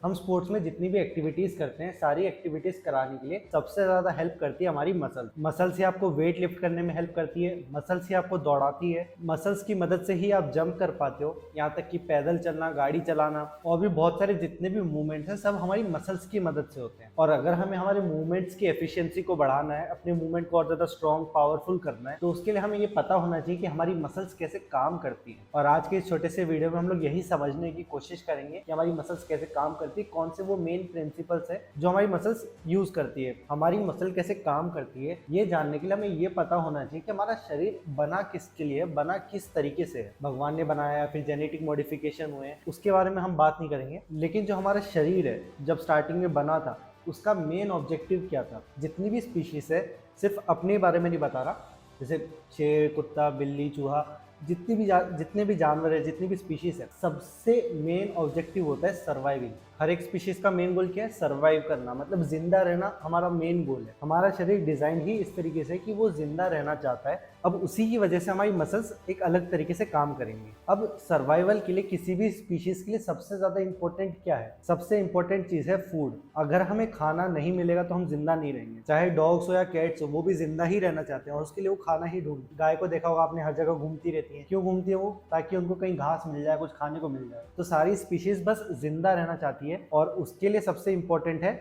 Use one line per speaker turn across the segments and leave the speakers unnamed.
हम स्पोर्ट्स में जितनी भी एक्टिविटीज करते हैं, सारी एक्टिविटीज कराने के लिए सबसे ज्यादा हेल्प करती है हमारी मसल्स ही आपको वेट लिफ्ट करने में हेल्प करती है, मसल्स ही आपको दौड़ाती है, मसल्स की मदद से ही आप जंप कर पाते हो, यहाँ तक कि पैदल चलना, गाड़ी चलाना और भी बहुत सारे जितने भी मूवमेंट्स हैं सब हमारी मसल्स की मदद से होते हैं। और अगर हमें हमारे मूवमेंट्स की एफिशिएंसी को बढ़ाना है, अपने मूवमेंट को और ज्यादा स्ट्रॉन्ग पावरफुल करना है, तो उसके लिए हमें ये पता होना चाहिए कि हमारी मसल्स कैसे काम करती हैं। और आज के इस छोटे से वीडियो में हम लोग यही समझने की कोशिश करेंगे कि हमारी मसल्स कैसे काम करती है, कौन से वो मेन प्रिंसिपल्स है जो हमारी मसल्स यूज करती है, हमारी मसल कैसे काम करती है। ये जानने के लिए हमें ये पता होना चाहिए कि हमारा शरीर बना किसके लिए, बना किस तरीके से है, भगवान ने बनाया या फिर जेनेटिक मॉडिफिकेशन हुए हैं, उसके बारे में हम बात नहीं करेंगे। लेकिन जो हमारा शरीर है जब स्टार्टिंग में बना था, उसका मेन ऑब्जेक्टिव क्या था। जितनी भी स्पीशीज है, सिर्फ अपने बारे में नहीं बता रहा, जैसे शेर, कुत्ता, बिल्ली, चूहा, जितने भी जानवर है, जितनी भी स्पीशीज है, सबसे मेन ऑब्जेक्टिव होता है सर्वाइविंग। हर एक स्पीशीज का मेन गोल क्या है? सर्वाइव करना, मतलब जिंदा रहना हमारा मेन गोल है। हमारा शरीर डिजाइन ही इस तरीके से कि वो जिंदा रहना चाहता है। अब उसी की वजह से हमारी मसल्स एक अलग तरीके से काम करेंगी। अब सर्वाइवल के लिए किसी भी स्पीशीज के लिए सबसे ज्यादा इंपॉर्टेंट क्या है? सबसे इंपॉर्टेंट चीज है फूड। अगर हमें खाना नहीं मिलेगा तो हम जिंदा नहीं रहेंगे। चाहे डॉग्स हो या कैट्स हो, वो भी जिंदा ही रहना चाहते हैं और उसके लिए वो खाना ही ढूंढ। गाय को देखा होगा आपने, हर जगह घूमती रहती है। क्यों घूमती है वो? ताकि उनको कहीं घास मिल जाए, कुछ खाने को मिल जाए। तो सारी स्पीशीज बस जिंदा रहना चाहती है और उसके लिए सबसे इंपॉर्टेंट है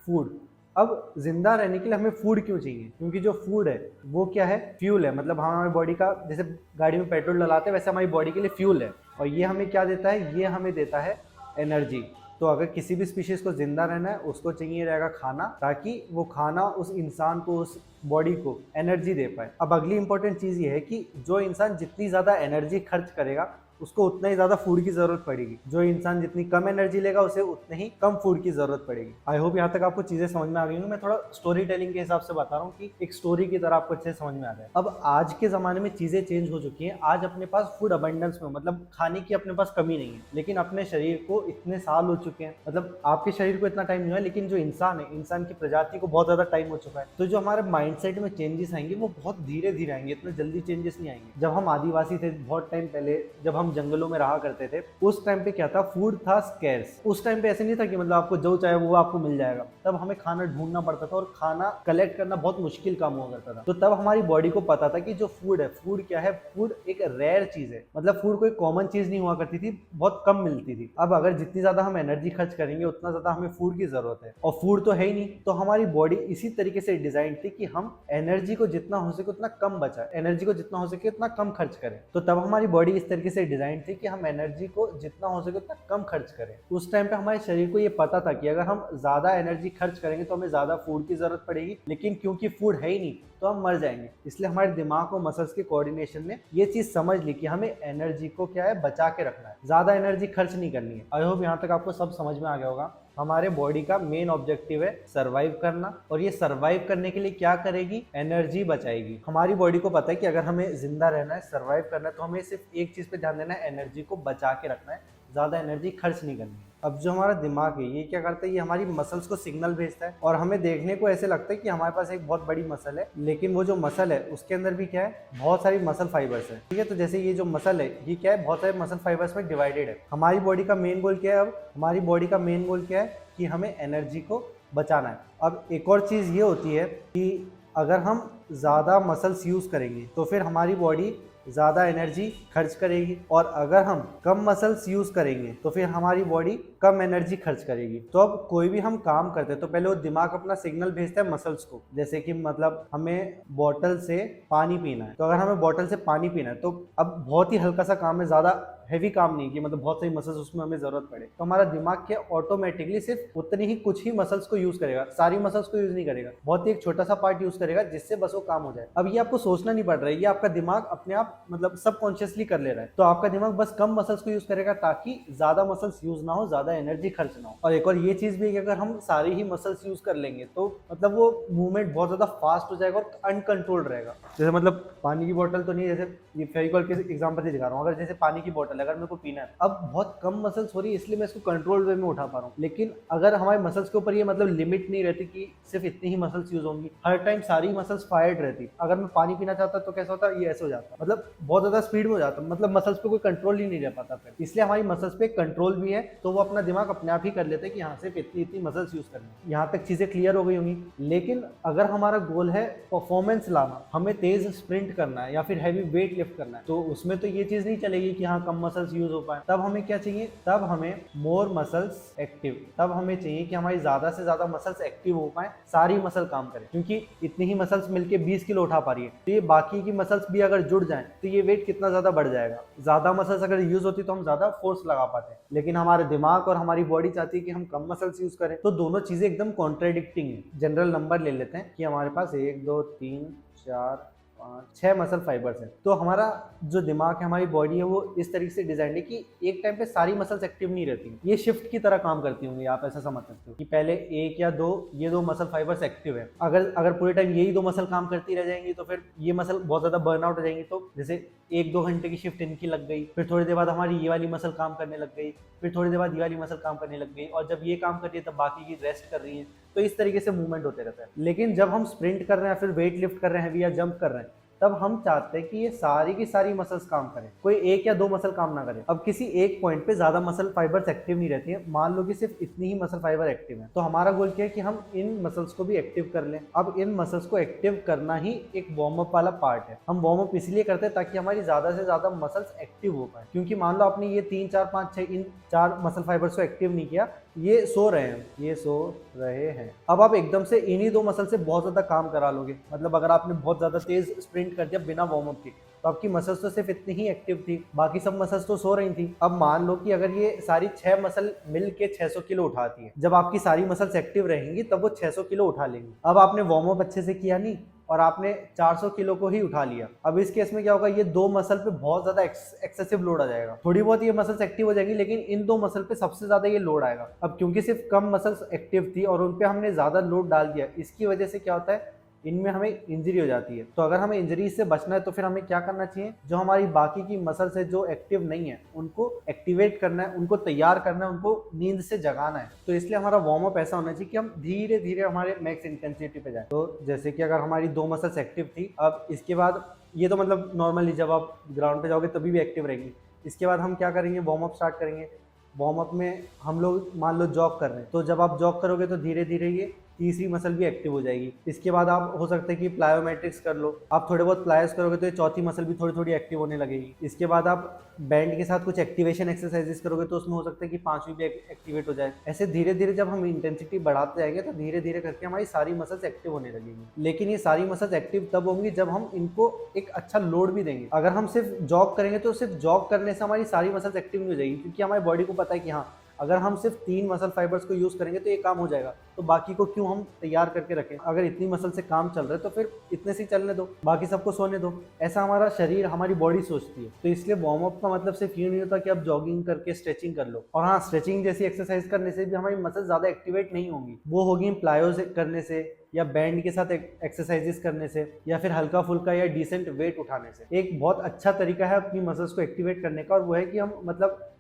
फूड। अब जिंदा रहने के लिए हमें फूड क्यों चाहिए? क्योंकि जो फूड है वो क्या है? फ्यूल है। मतलब हमारी बॉडी का, जैसे गाड़ी में पेट्रोल डलाते हैं वैसे हमारी बॉडी के लिए फ्यूल है। और ये हमें क्या देता है? ये हमें देता है एनर्जी। तो अगर किसी भी स्पीशीज को जिंदा रहना है, उसको चाहिए रहेगा खाना, ताकि वो खाना उस इंसान को, उस बॉडी को एनर्जी दे पाए। अब अगली इंपॉर्टेंट चीज ये है कि जो इंसान जितनी ज्यादा एनर्जी खर्च करेगा, उसको उतना ही ज्यादा फूड की जरूरत पड़ेगी। जो इंसान जितनी कम एनर्जी लेगा, उसे उतने ही कम फूड की जरूरत पड़ेगी। आई होप यहाँ तक आपको चीजें समझ में आ गई होंगी। मैं थोड़ा स्टोरी टेलिंग के हिसाब से बता रहा हूँ कि एक स्टोरी की तरह आपको अच्छे से समझ में आ जाए। अब आज के जमाने में चीजें चेंज हो चुकी हैं। आज अपने पास फूड अबंडेंस में, मतलब खाने की अपने पास कमी नहीं है। लेकिन अपने शरीर को इतने साल हो चुके हैं, मतलब आपके शरीर को इतना टाइम नहीं हुआ, लेकिन जो इंसान है, इंसान की प्रजाति को बहुत ज्यादा टाइम हो चुका है। तो जो हमारे माइंडसेट में चेंजेस आएंगे वो बहुत धीरे धीरे आएंगे, इतने जल्दी चेंजेस नहीं आएंगे। जब हम आदिवासी थे बहुत टाइम पहले, जब हम जंगलों में रहा करते थे, उस टाइम पे क्या था? फूड था स्केर्स। उस टाइम पे ऐसे नहीं था कि मतलब आपको जो चाहे वो आपको मिल जाएगा। तब हमें खाना ढूंढना पड़ता था और खाना कलेक्ट करना बहुत मुश्किल काम हुआ करता था। तो तब हमारी बॉडी को पता था कि जो फूड है, फूड क्या है? फूड एक रेयर चीज है। मतलब फूड कोई कॉमन चीज नहीं हुआ करती थी, बहुत कम मिलती थी। अब अगर जितनी ज्यादा हम एनर्जी खर्च करेंगे, उतना ज्यादा हमें फूड की जरूरत है, और फूड तो है ही नहीं। तो हमारी बॉडी इसी तरीके से डिजाइन थी कि हम एनर्जी को जितना हो सके उतना कम बचाए, एनर्जी को जितना हो सके उतना कम खर्च करें। तो तब हमारी बॉडी इस तरीके से डिजाइन थी कि हम एनर्जी को जितना हो सके उतना कम खर्च करें। उस टाइम पे हमारे शरीर को ये पता था कि अगर हम ज्यादा एनर्जी खर्च करेंगे तो हमें ज्यादा फूड की जरूरत पड़ेगी, लेकिन क्योंकि फूड है ही नहीं तो हम मर जाएंगे। इसलिए हमारे दिमाग और मसल्स के कोऑर्डिनेशन ने ये चीज समझ ली कि हमें एनर्जी को क्या है? बचा के रखना है, ज्यादा एनर्जी खर्च नहीं करनी है। आई होप यहाँ तक आपको सब समझ में आ गया होगा। हमारे बॉडी का मेन ऑब्जेक्टिव है सरवाइव करना, और ये सरवाइव करने के लिए क्या करेगी? एनर्जी बचाएगी। हमारी बॉडी को पता है कि अगर हमें जिंदा रहना है, सरवाइव करना है, तो हमें सिर्फ एक चीज पे ध्यान देना है, एनर्जी को बचा के रखना है, ज्यादा एनर्जी खर्च नहीं करनी है। अब जो हमारा दिमाग है, ये क्या करता है? ये हमारी मसल्स को सिग्नल भेजता है, और हमें देखने को ऐसे लगता है कि हमारे पास एक बहुत बड़ी मसल है, लेकिन वो जो मसल है उसके अंदर भी क्या है? बहुत सारी मसल फाइबर्स है। ठीक है, तो जैसे ये जो मसल है, ये क्या है? बहुत सारे मसल फाइबर्स में डिवाइडेड है। हमारी बॉडी का मेन गोल क्या है? अब हमारी बॉडी का मेन गोल क्या है? कि हमें एनर्जी को बचाना है। अब एक और चीज ये होती है कि अगर हम ज्यादा मसल्स यूज करेंगे तो फिर हमारी बॉडी ज्यादा एनर्जी खर्च करेगी, और अगर हम कम मसल्स यूज करेंगे तो फिर हमारी बॉडी कम एनर्जी खर्च करेगी। तो अब कोई भी हम काम करते हैं तो पहले वो दिमाग अपना सिग्नल भेजता है मसल्स को। जैसे कि मतलब हमें बोतल से पानी पीना है, तो अगर हमें बोतल से पानी पीना है तो अब बहुत ही हल्का सा काम है, ज्यादा हैवी काम नहीं कि मतलब बहुत सारी मसल्स उसमें हमें जरूरत पड़े। तो हमारा दिमाग क्या ऑटोमेटिकली सिर्फ उतनी ही कुछ ही मसल्स को यूज करेगा, सारी मसल्स को यूज नहीं करेगा, बहुत ही एक छोटा सा पार्ट यूज करेगा जिससे बस वो काम हो जाए। अब ये आपको सोचना नहीं पड़ रहा है, ये आपका दिमाग अपने आप मतलब सबकॉन्शियसली कर ले रहा है। तो आपका दिमाग बस कम मसल्स को यूज करेगा ताकि ज्यादा मसल्स यूज ना हो, ज्यादा एनर्जी खर्च ना हो। और एक और ये चीज भी है कि अगर हम सारी ही मसल्स यूज कर लेंगे तो मतलब वो मूवमेंट बहुत ज्यादा फास्ट हो जाएगा और अनकंट्रोल्ड रहेगा। जैसे मतलब पानी की बोतल तो नहीं, जैसे ये फेविकॉल के एग्जांपल से दिखा रहा हूँ। अगर जैसे पानी की बोतल बोतल है, अगर मेरे को पीना है। अब बहुत कम मसल्स हो रही है इसलिए मैं इसको कंट्रोल वे में उठा पा रहा हूँ। लेकिन अगर हमारे मसल्स के ऊपर ये मतलब लिमिट नहीं रहती कि सिर्फ इतनी ही मसल्स यूज होंगी, हर टाइम सारी मसल्स फायर्ड रहती। अगर मैं पानी पीना चाहता तो कैसा होता, ये ऐसे हो जाता, मतलब बहुत ज्यादा स्पीड में हो जाता, मतलब मसल्स पे कोई कंट्रोल ही नहीं रह पाता फिर। इसलिए हमारी मसल्स पे कंट्रोल भी है, तो वो अपना दिमाग अपने आप ही कर लेते हैं कि यहाँ सिर्फ इतनी इतनी मसल्स यूज करनी है। यहाँ तक चीजें क्लियर हो गई होंगी। लेकिन अगर हमारा गोल है परफॉर्मेंस लाना, हमें तेज स्प्रिंट करना है या फिर हैवी वेट लिफ्ट करना है, तो उसमें तो ये चीज नहीं चलेगी कि हाँ कम मसल्स यूज हो पाए। तब हमें क्या चाहिए, तब हमें मोर मसल्स एक्टिव, तब हमें चाहिए कि हमारी ज्यादा से ज्यादा मसल्स एक्टिव हो पाए, सारी मसल काम करें। क्योंकि इतनी ही मसल्स मिलके 20 किलो उठा पा रही है, तो ये बाकी की मसल्स भी अगर जुड़ जाएं तो ये वेट कितना ज्यादा बढ़ जाएगा। ज्यादा मसल्स अगर यूज होती तो हम ज्यादा फोर्स लगा पाते हैं, लेकिन हमारे दिमाग और हमारी बॉडी चाहती है कि हम कम मसल्स यूज करें। तो दोनों चीजें एकदम कॉन्ट्रेडिक्टिंग है। जनरल नंबर ले लेते हैं कि हमारे पास 1 2 3 4 5 6 मसल फाइबर्स हैं। तो हमारा जो दिमाग है, हमारी बॉडी है, वो इस तरीके से डिजाइन है कि एक टाइम पे सारी मसल्स एक्टिव नहीं रहती, ये शिफ्ट की तरह काम करती होंगी। आप ऐसा समझ सकते हो कि पहले एक या दो, ये दो मसल फाइबर्स एक्टिव है। अगर पूरे टाइम यही दो मसल काम करती रह जाएंगी तो फिर ये मसल बहुत ज्यादा बर्नआउट हो जाएंगी। तो जैसे 1-2 घंटे की शिफ्ट इनकी लग गई, फिर थोड़ी देर बाद हमारी ये वाली मसल काम करने लग गई, फिर थोड़ी देर बाद ये वाली मसल काम करने लग गई, और जब ये काम कर रही है तब बाकी की रेस्ट कर रही है। तो इस तरीके से मूवमेंट होते रहता है। लेकिन जब हम स्प्रिंट कर रहे हैं, फिर वेट लिफ्ट कर रहे हैं या जंप कर रहे हैं, तब हम चाहते हैं कि ये सारी की सारी मसल्स काम करें, कोई एक या दो मसल काम ना करे। अब किसी एक पॉइंट पे ज्यादा मसल फाइबर्स एक्टिव नहीं रहती है, मान लो कि सिर्फ इतनी ही मसल फाइबर एक्टिव है, तो हमारा गोल क्या है कि हम इन मसल्स को भी एक्टिव कर लें। अब इन मसल्स को एक्टिव करना ही एक वार्म अप वाला पार्ट है। हम वार्म अप इसलिए करते हैं ताकि हमारी ज्यादा से ज्यादा मसल्स एक्टिव हो पाए। क्योंकि मान लो आपने ये 3 4 5 6 इन 4 मसल फाइबर्स को एक्टिव नहीं किया, ये सो रहे हैं, ये सो रहे हैं। अब आप एकदम से इन्हीं 2 मसल से बहुत ज्यादा काम करा लोगे, मतलब अगर आपने बहुत ज्यादा तेज स्प्रिंट कर दिया बिना वार्म अप के, तो आपकी मसल्स तो सिर्फ इतनी ही एक्टिव थी, बाकी सब मसल्स तो सो रही थी। अब मान लो कि अगर ये सारी 6 मसल मिल के 600 किलो उठाती है, जब आपकी सारी मसल्स एक्टिव रहेंगी तब वो 600 किलो उठा लेंगी। अब आपने वार्म अप अच्छे से किया नहीं और आपने 400 किलो को ही उठा लिया। अब इस केस में क्या होगा, ये 2 मसल पे बहुत ज्यादा एक्सेसिव लोड आ जाएगा। थोड़ी बहुत ये मसल्स एक्टिव हो जाएंगी, लेकिन इन 2 मसल पे सबसे ज्यादा ये लोड आएगा। अब क्योंकि सिर्फ कम मसल्स एक्टिव थी और उन पे हमने ज्यादा लोड डाल दिया, इसकी वजह से क्या होता है, इनमें हमें इंजरी हो जाती है। तो अगर हमें इंजरी से बचना है तो फिर हमें क्या करना चाहिए, जो हमारी बाकी की मसल्स है जो एक्टिव नहीं है उनको एक्टिवेट करना है, उनको तैयार करना है, उनको नींद से जगाना है। तो इसलिए हमारा वार्म अप ऐसा होना चाहिए कि हम धीरे धीरे हमारे मैक्स इंटेंसिटी पे जाए। तो जैसे कि अगर हमारी 2 मसल्स एक्टिव थी, अब इसके बाद ये तो मतलब नॉर्मली जब आप ग्राउंड पे जाओगे तभी भी एक्टिव रहेंगी। इसके बाद हम क्या करेंगे, वार्म अप स्टार्ट करेंगे। वार्म अप में हम लोग मान लो जॉग कर रहे हैं, तो जब आप जॉग करोगे तो धीरे धीरे ये तीसरी मसल भी एक्टिव हो जाएगी। इसके बाद आप हो सकता है कि प्लायोमेट्रिक्स कर लो, आप थोड़े बहुत प्लायर्स करोगे तो ये चौथी मसल भी थोड़ी थोड़ी एक्टिव होने लगेगी। इसके बाद आप बैंड के साथ कुछ एक्टिवेशन एक्सरसाइजेस करोगे तो उसमें हो सकता है कि 5वीं भी एक्टिवेट हो जाए। ऐसे धीरे धीरे जब हम इंटेंसिटी बढ़ाते जाएंगे तो धीरे धीरे करके हमारी सारी मसल्स एक्टिव होने लगेंगी। लेकिन ये सारी मसल्स एक्टिव तब होंगी जब हम इनको एक अच्छा लोड भी देंगे। अगर हम सिर्फ जॉग करेंगे तो सिर्फ जॉग करने से हमारी सारी मसल्स एक्टिव नहीं हो जाएगी, क्योंकि हमारी बॉडी को पता है कि हाँ अगर हम सिर्फ 3 मसल फाइबर्स को यूज करेंगे तो ये काम हो जाएगा, तो बाकी को क्यों हम तैयार करके रखें। अगर इतनी मसल से काम चल रहा है तो फिर इतने से चलने दो, बाकी सबको सोने दो। ऐसा हमारा शरीर, हमारी बॉडी सोचती है। तो इसलिए वार्म अप का मतलब सिर्फ ये नहीं होता कि आप जॉगिंग करके स्ट्रेचिंग कर लो। और हाँ, स्ट्रेचिंग जैसी एक्सरसाइज करने से भी हमारी मसल ज्यादा एक्टिवेट नहीं होंगी, वो होगी प्लायो से करने से या बैंड के साथ एक्सरसाइजेस करने से या फिर हल्का फुल्का या डिसेंट वेट उठाने से। एक बहुत अच्छा तरीका है अपनी मसल्स को एक्टिवेट करने का, और वो है कि हम मतलब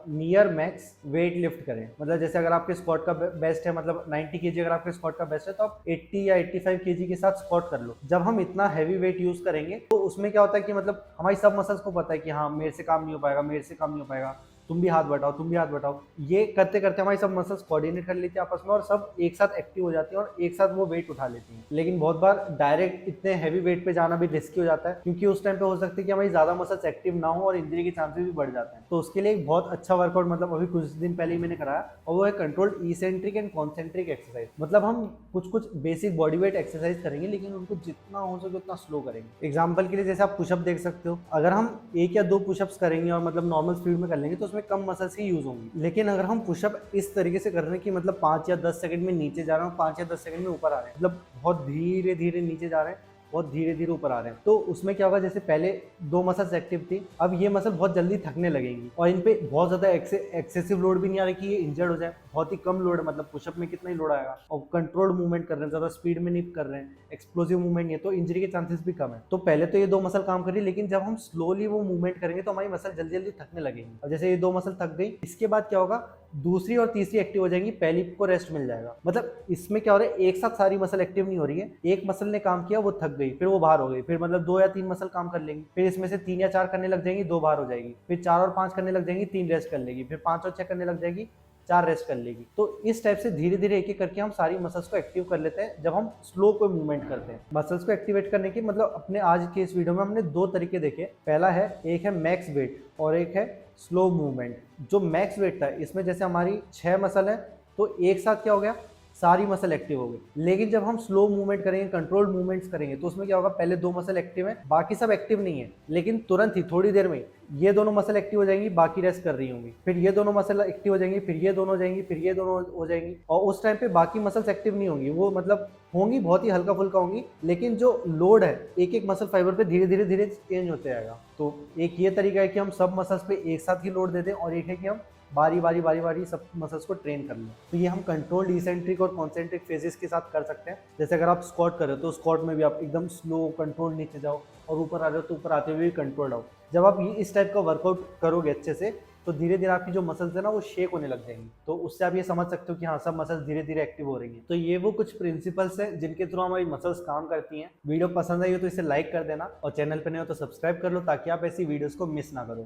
नियर मैक्स वेट लिफ्ट करें। मतलब जैसे अगर आपके स्क्वाट का बेस्ट है, मतलब 90 kg अगर आपके स्क्वाट का बेस्ट है, तो आप 80 या 85 kg के साथ स्क्वाट कर लो। जब हम इतना हैवी वेट यूज करेंगे तो उसमें क्या होता है कि मतलब हमारी सब मसल्स को पता है कि हाँ मेरे से काम नहीं हो पाएगा, मेरे से काम नहीं हो पाएगा, तुम भी हाथ बढ़ाओ, तुम भी हाथ बढ़ाओ। ये करते करते हमारी सब मसल्स कोऑर्डिनेट कर लेती है आपस में और सब एक साथ एक्टिव हो जाती है और एक साथ वो वेट उठा लेती हैं। लेकिन बहुत बार डायरेक्ट इतने हैवी वेट पे जाना भी रिस्की हो जाता है, क्योंकि उस टाइम पे हो सकता है कि हमारी ज्यादा मसल्स एक्टिव ना हो और इंजरी के चांसेस भी बढ़ जाते हैं। तो उसके लिए एक बहुत अच्छा वर्कआउट मतलब अभी कुछ दिन पहले ही मैंने कराया, और वो है controlled eccentric and concentric exercise. मतलब हम कुछ बेसिक बॉडी वेट एक्सरसाइज करेंगे, लेकिन उनको जितना हो सके उतना स्लो करेंगे। एग्जाम्पल के लिए जैसे आप पुशअप देख सकते हो, अगर हम 1 या 2 पुशअप्स करेंगे और मतलब नॉर्मल स्पीड में कर लेंगे तो उसमें कम मसल्स ही यूज होंगी। लेकिन अगर हम पुशअप इस तरीके से कर रहे हैं कि मतलब 5 या 10 सेकंड में नीचे जा रहे हैं, 5 या 10 सेकंड में ऊपर आ रहे हैं, मतलब बहुत धीरे धीरे नीचे जा रहे हैं, बहुत धीरे धीरे ऊपर आ रहे हैं, तो उसमें क्या होगा, जैसे पहले 2 मसल्स एक्टिव थी, अब ये मसल बहुत जल्दी थकने लगेंगी और इन पे बहुत ज्यादा एक्सेसिव लोड भी नहीं आ रही कि ये इंजर्ड हो जाए। बहुत ही कम लोड है, मतलब पुशअप में कितना ही लोड आएगा, और कंट्रोल्ड मूवमेंट कर रहे हैं, ज्यादा स्पीड में नहीं कर रहे हैं, एक्सप्लोसिव मूवमेंट नहीं है, तो इंजरी के चांसेस भी कम है। तो पहले तो ये 2 मसल काम कर रही है, लेकिन जब हम स्लोली वो मूवमेंट करेंगे तो हमारी मसल जल्दी जल्दी थकने लगेंगी। अब जैसे ये 2 मसल थक गई, इसके बाद क्या होगा, दूसरी और तीसरी एक्टिव हो जाएंगी, पहली को रेस्ट मिल जाएगा। मतलब इसमें क्या हो रहा है, एक साथ सारी मसल एक्टिव नहीं हो रही है, एक मसल ने काम किया वो थक गई, फिर वो बाहर हो गई, फिर मतलब 2 या 3 मसल काम कर लेंगी, फिर इसमें से 3 या 4 करने लग जाएंगी, 2 बाहर हो जाएगी, फिर 4 और 5 करने लग जाएंगी, 3 रेस्ट कर लेगी, फिर 5 और 6 करने लग जाएगी, 4 रेस्ट कर लेगी। तो इस टाइप से धीरे धीरे एक एक करके हम सारी मसल्स को एक्टिव कर लेते हैं जब हम स्लो कोई मूवमेंट करते हैं। मसल्स को एक्टिवेट करने की मतलब अपने आज के इस वीडियो में हमने 2 तरीके देखे। पहला है, एक है मैक्स वेट और एक है स्लो मूवमेंट। जो मैक्स वेट था इसमें जैसे हमारी 6 मसल है, तो एक साथ क्या हो गया, सारी मसल एक्टिव हो गई। लेकिन जब हम स्लो मूवमेंट करेंगे, कंट्रोल्ड मूवमेंट्स करेंगे, तो उसमें क्या होगा, पहले 2 मसल एक्टिव है, बाकी सब एक्टिव नहीं है, लेकिन तुरंत ही थोड़ी देर में ये दोनों मसल एक्टिव हो जाएंगी, बाकी रेस्ट कर रही होंगी, फिर ये दोनों मसल एक्टिव हो जाएंगी, फिर ये दोनों हो जाएंगी, फिर ये दोनों हो जाएंगी, और उस टाइम पे बाकी मसल्स एक्टिव नहीं होंगी, वो मतलब होंगी बहुत ही हल्का फुल्का होंगी, लेकिन जो लोड है एक एक मसल फाइबर पे धीरे धीरे धीरे चेंज होते जाएगा। तो एक ये तरीका है कि हम सब मसल्स पे एक साथ ही लोड दे दें, और एक है कि हम बारी बारी सब मसल्स को ट्रेन कर लें। तो ये हम कंट्रोल्ड इसेंट्रिक और कॉन्सेंट्रिक फेजेस के साथ कर सकते हैं। जैसे अगर आप स्क्वाट कर रहे हो तो स्क्वाट में भी आप एकदम स्लो कंट्रोल नीचे जाओ, और ऊपर आ रहे हो तो ऊपर आते हुए भी कंट्रोल आओ। जब आप ये इस टाइप का वर्कआउट करोगे अच्छे से, तो धीरे धीरे आपकी जो मसल्स है ना वो शेक होने लग जाएंगी। तो उससे आप ये समझ सकते हो कि हाँ, सब मसल्स धीरे धीरे एक्टिव हो रही हैं। तो ये वो कुछ प्रिंसिपल्स हैं जिनके थ्रू हमारी मसल्स काम करती हैं। वीडियो पसंद आई हो तो इसे लाइक कर देना, और चैनल पर नहीं हो तो सब्सक्राइब कर लो, ताकि आप ऐसी वीडियोस को मिस ना करो।